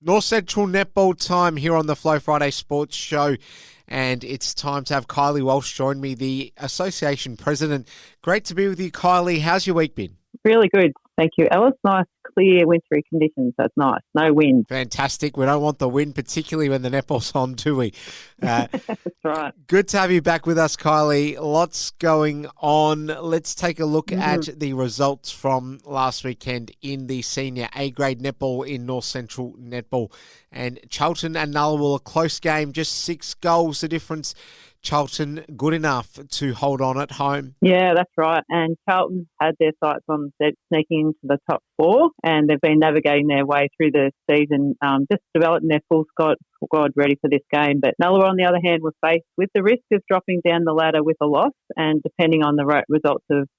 North Central Netball time here on the Flow Friday Sports Show. And it's time to have Kylie Walsh join me, the Association President. Great to be with you, Kylie. How's your week been? Really good. Thank you, Alice. Nice, clear, wintry conditions. That's nice. No wind. Fantastic. We don't want the wind, particularly when the netball's on, do we? That's right. Good to have you back with us, Kylie. Lots going on. Let's take a look at the results from last weekend in the senior A-grade netball in North Central Netball. And Charlton and Nullarbor, a close game, just 6 goals the difference. Charlton good enough to hold on at home. Yeah, that's right. And Charlton had their sights on sneaking into the top 4, and they've been navigating their way through the season, just developing their full squad ready for this game. But Nullarbor, on the other hand, was faced with the risk of dropping down the ladder with a loss, and depending on the results of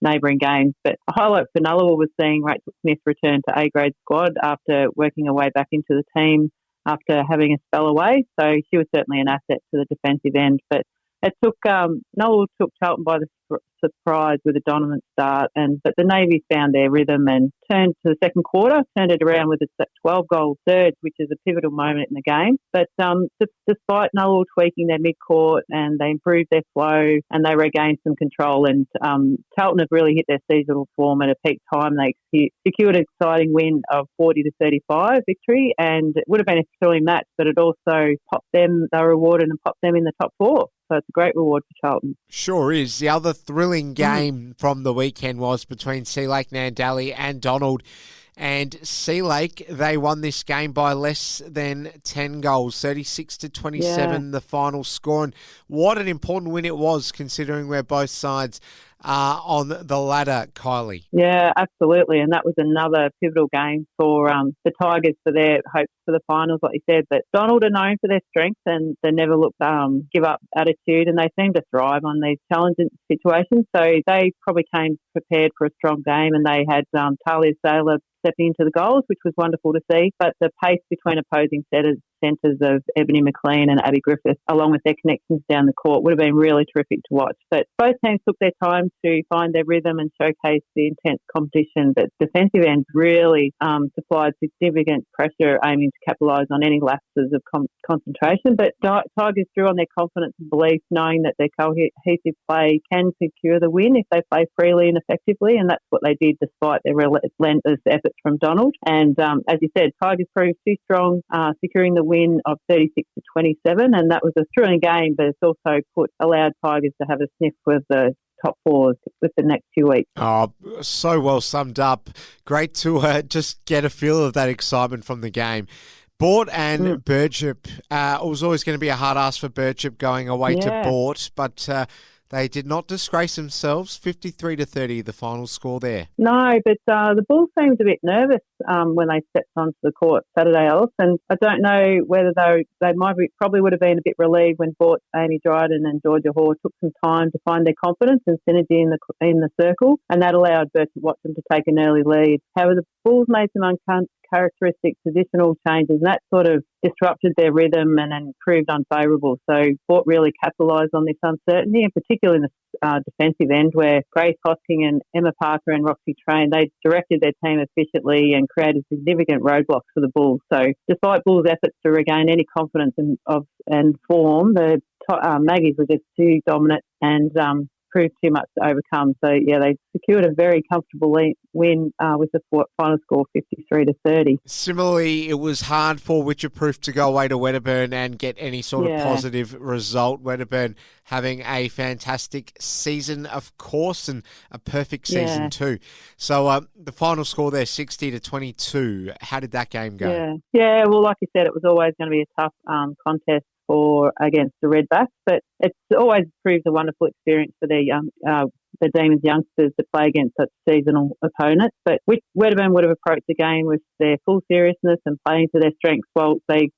neighbouring games. But a highlight for Nullarbor was seeing Rachel Smith return to A-grade squad after working her way back into the team after having a spell away. So she was certainly an asset to the defensive end. But it took Nullarbor took Charlton by the surprise with a dominant start, but the Navy found their rhythm and turned to the second quarter, turned it around with a 12-goal surge, which is a pivotal moment in the game. But despite Nullarbor tweaking their mid-court, and they improved their flow and they regained some control, and Charlton have really hit their seasonal form at a peak time. They secured an exciting win of 40-35 victory, and it would have been a thrilling match, but it also popped them, they were rewarded and popped them in the top 4. So it's a great reward for Charlton. Sure is. The other thrilling game from the weekend was between Sea Lake Nandali and Donald. And Sea Lake, they won this game by less than 10 goals, 36-27, the final score. And what an important win it was, considering where both sides are on the ladder, Kylie. Yeah, absolutely. And that was another pivotal game for the Tigers for their hopes for the finals, like you said. But Donald are known for their strength and they never look give up attitude, and they seem to thrive on these challenging situations. So they probably came prepared for a strong game, and they had Talia Saylor stepping into the goals, which was wonderful to see. But the pace between opposing centres of Ebony McLean and Abby Griffith, along with their connections down the court, would have been really terrific to watch. But both teams took their time to find their rhythm and showcase the intense competition. But defensive ends really supplied significant pressure, aiming to capitalise on any lapses of concentration. But Tigers drew on their confidence and belief, knowing that their cohesive play can secure the win if they play freely and effectively, and that's what they did despite their relentless efforts from Donald. And as you said, Tigers proved too strong, securing the win of 36-27, and that was a thrilling game, but it's also allowed Tigers to have a sniff with the top 4s with the next 2 weeks. Oh, so well summed up. Great to just get a feel of that excitement from the game. Bort and Burgep, it was always going to be a hard ask for Burgep going away to Bort, but they did not disgrace themselves. 53-30, the final score there. No, but the Bulls seemed a bit nervous when they stepped onto the court Saturday, Alice, and I don't know whether they probably would have been a bit relieved when Bort's Amy Dryden and Georgia Hoare took some time to find their confidence and synergy in the circle, and that allowed Burgep Watson to take an early lead. However, the Bulls made some uncharacteristic positional changes, and that sort of disrupted their rhythm and proved unfavourable. So Bort really capitalised on this uncertainty, in particular in the defensive end, where Grace Hosking and Emma Parker and Roxy Train, they directed their team efficiently and created significant roadblocks for the Bulls. So despite Bulls' efforts to regain any confidence and form, the Maggies were just too dominant and proved too much to overcome. So, they secured a very comfortable win with the final score 53-30. Similarly, it was hard for Witcherproof to go away to Wedderburn and get any sort of positive result. Wedderburn having a fantastic season, of course, and a perfect season too. So the final score there, 60-22. How did that game go? Yeah. Well, like you said, it was always going to be a tough contest against the Redbacks, but it's always proves a wonderful experience for the Demons youngsters to play against such seasonal opponents. But Wedderburn would have approached the game with their full seriousness and playing to their strengths, while they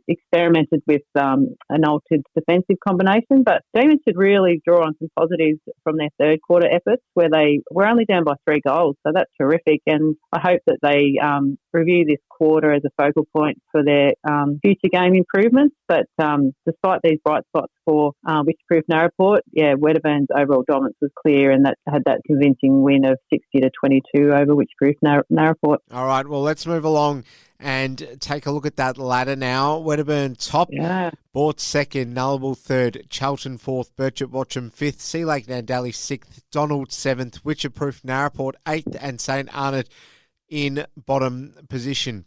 experimented with an altered defensive combination. But Demons should really draw on some positives from their third quarter efforts, where they were only down by 3 goals. So that's terrific, and I hope that they review this quarter as a focal point for their future game improvements. But despite these bright spots for Witcherproof Narraport, Wedderburn's overall dominance was clear, and that had that convincing win of 60-22 over Witcherproof Narraport. All right, well, let's move along and take a look at that ladder now. Wedderburn top, Bort second, Nullarbor third, Charlton fourth, Birchip Watcham fifth, Sea Lake Nandali sixth, Donald seventh, Witcherproof Narraport eighth, and St Arnott in bottom position.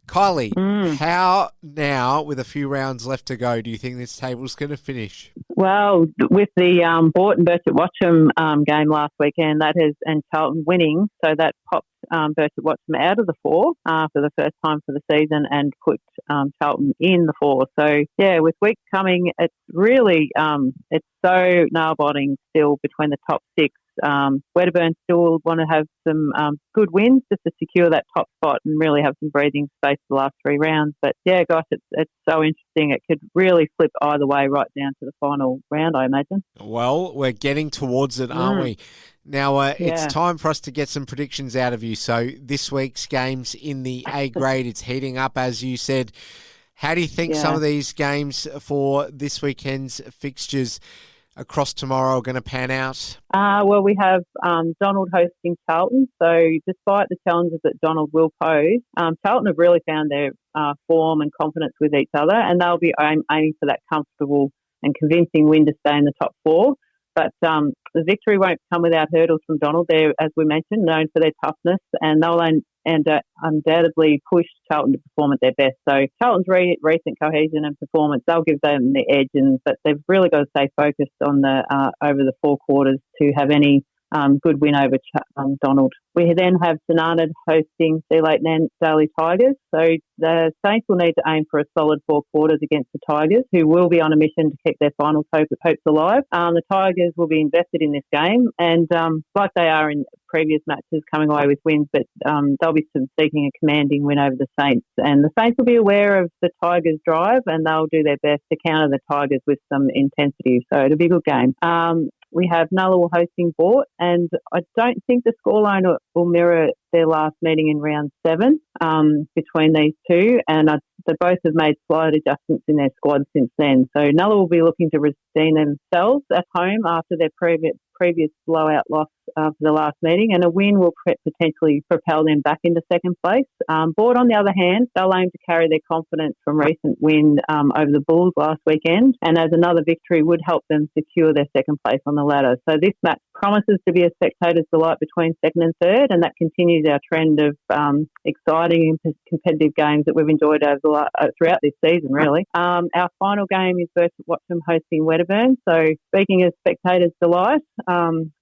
Kylie, how now, with a few rounds left to go, do you think this table's going to finish? Well, with the Bort and Birchip Watcham game last weekend, and Charlton winning, so that popped Birchip Watcham out of the four for the first time for the season and put Charlton in the four. So, yeah, with week coming, it's really it's so nail-biting still between the top six. Wedderburn still want to have some good wins just to secure that top spot and really have some breathing space for the last three rounds. But yeah, gosh, it's so interesting. It could really flip either way right down to the final round, I imagine. Well, we're getting towards it, aren't we? Now, it's time for us to get some predictions out of you. So this week's games in the A grade, it's heating up, as you said. How do you think some of these games for this weekend's fixtures across tomorrow are going to pan out? Well, we have Donald hosting Charlton. So despite the challenges that Donald will pose, Charlton have really found their form and confidence with each other, and they'll be aiming for that comfortable and convincing win to stay in the top four. But the victory won't come without hurdles from Donald. They're, as we mentioned, known for their toughness, and they'll undoubtedly push Charlton to perform at their best. So Charlton's recent cohesion and performance, they'll give them the edge, but they've really got to stay focused on the over the four quarters to have any good win over Donald. We then have St Arnott hosting Sea Lake Nandali Tigers. So the Saints will need to aim for a solid four quarters against the Tigers, who will be on a mission to keep their finals hopes alive. The Tigers will be invested in this game, and like they are in previous matches, coming away with wins, but they'll be seeking a commanding win over the Saints. And the Saints will be aware of the Tigers' drive, and they'll do their best to counter the Tigers with some intensity. So it'll be a good game. We have Nullarbor hosting Bort, and I don't think the scoreline will mirror their last meeting in round 7 between these two, and they both have made slight adjustments in their squad since then. So Nullarbor will be looking to redeem themselves at home after their previous blowout loss for the last meeting, and a win will potentially propel them back into second place. Bort, on the other hand, they'll aim to carry their confidence from recent win over the Bulls last weekend, and as another victory would help them secure their second place on the ladder. So this match promises to be a spectator's delight between second and third, and that continues our trend of exciting and competitive games that we've enjoyed throughout this season, really. Our final game is Birchip Watcham hosting Wedderburn. So speaking of spectator's delight,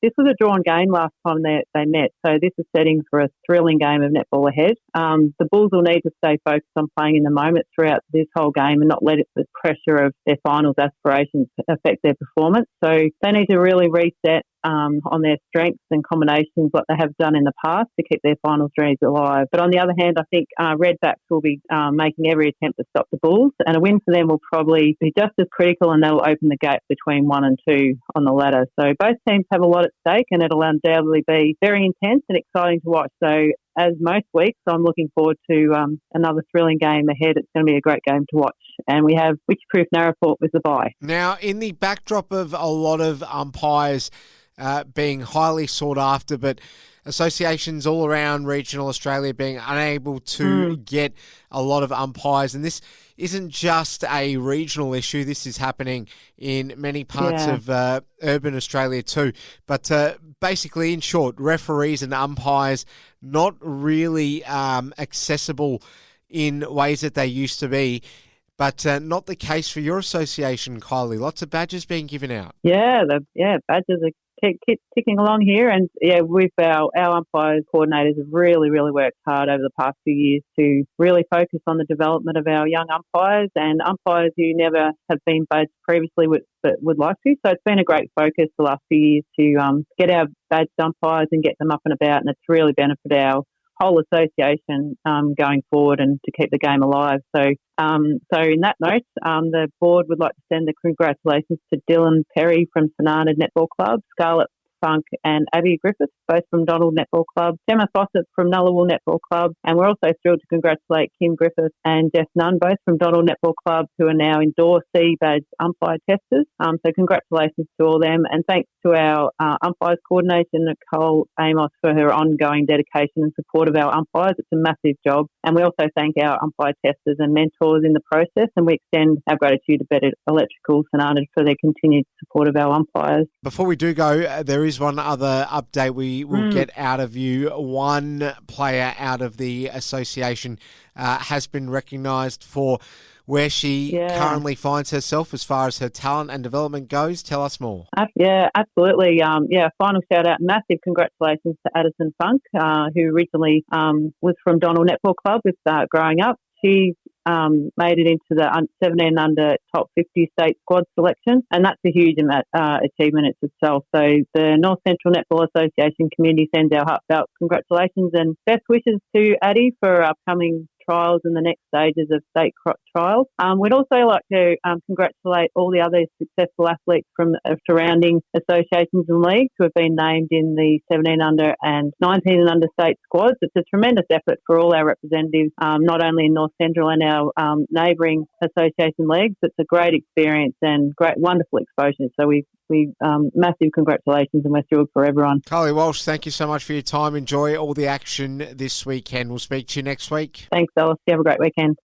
this was a drawn game last time they met, so this is setting for a thrilling game of netball ahead. The Bulls will need to stay focused on playing in the moment throughout this whole game and not let the pressure of their finals aspirations affect their performance. So they need to really reset on their strengths and combinations like they have done in the past to keep their finals dreams alive. But on the other hand, I think Redbacks will be making every attempt to stop the Bulls, and a win for them will probably be just as critical, and they'll open the gap between 1 and 2 on the ladder. So both teams have a lot at stake, and it'll undoubtedly be very intense and exciting to watch. So as most weeks, I'm looking forward to another thrilling game ahead. It's going to be a great game to watch. And we have Witcherproof Narraport with the bye. Now, in the backdrop of a lot of umpires being highly sought after, but associations all around regional Australia being unable to get a lot of umpires. And this isn't just a regional issue. This is happening in many parts of urban Australia too. But basically, in short, referees and umpires not really accessible in ways that they used to be. But not the case for your association, Kylie. Lots of badges being given out. Badges are keep ticking along here, and with our umpires coordinators have really worked hard over the past few years to really focus on the development of our young umpires and umpires who never have been badged previously but would like to. So it's been a great focus the last few years to get our badged umpires and get them up and about, and it's really benefited our whole association going forward and to keep the game alive. So in that note, the board would like to send the congratulations to Dylan Perry from St Arnott Netball Club, Scarlett Funk and Abby Griffith, both from Donald Netball Club, Gemma Fawcett from Nullawal Netball Club, and we're also thrilled to congratulate Kim Griffith and Jess Nunn, both from Donald Netball Club, who are now Indoor C badge umpire testers. So congratulations to all them, and thanks to our umpires coordinator, Nicole Amos, for her ongoing dedication and support of our umpires. It's a massive job. And we also thank our umpire testers and mentors in the process, and we extend our gratitude to Better Electrical St Arnaud for their continued support of our umpires. Before we do go, there is one other update we will get out of you. One player out of the association has been recognised for where she currently finds herself as far as her talent and development goes. Tell us more. Yeah, absolutely. Final shout out, massive congratulations to Addison Funk, who originally was from Donald Netball Club with growing up. She's made it into the 17 under top 50 state squad selection, and that's a huge achievement itself. So the North Central Netball Association community sends our heartfelt congratulations and best wishes to Addie for upcoming trials and the next stages of state trials. We'd also like to congratulate all the other successful athletes from surrounding associations and leagues who have been named in the 17 under and 19 and under state squads. It's a tremendous effort for all our representatives, not only in North Central and our neighbouring association leagues. It's a great experience and great, wonderful exposure. So we massive congratulations, and we're thrilled for everyone. Kylie Walsh, thank you so much for your time. Enjoy all the action this weekend. We'll speak to you next week. Thanks, Alice. You have a great weekend.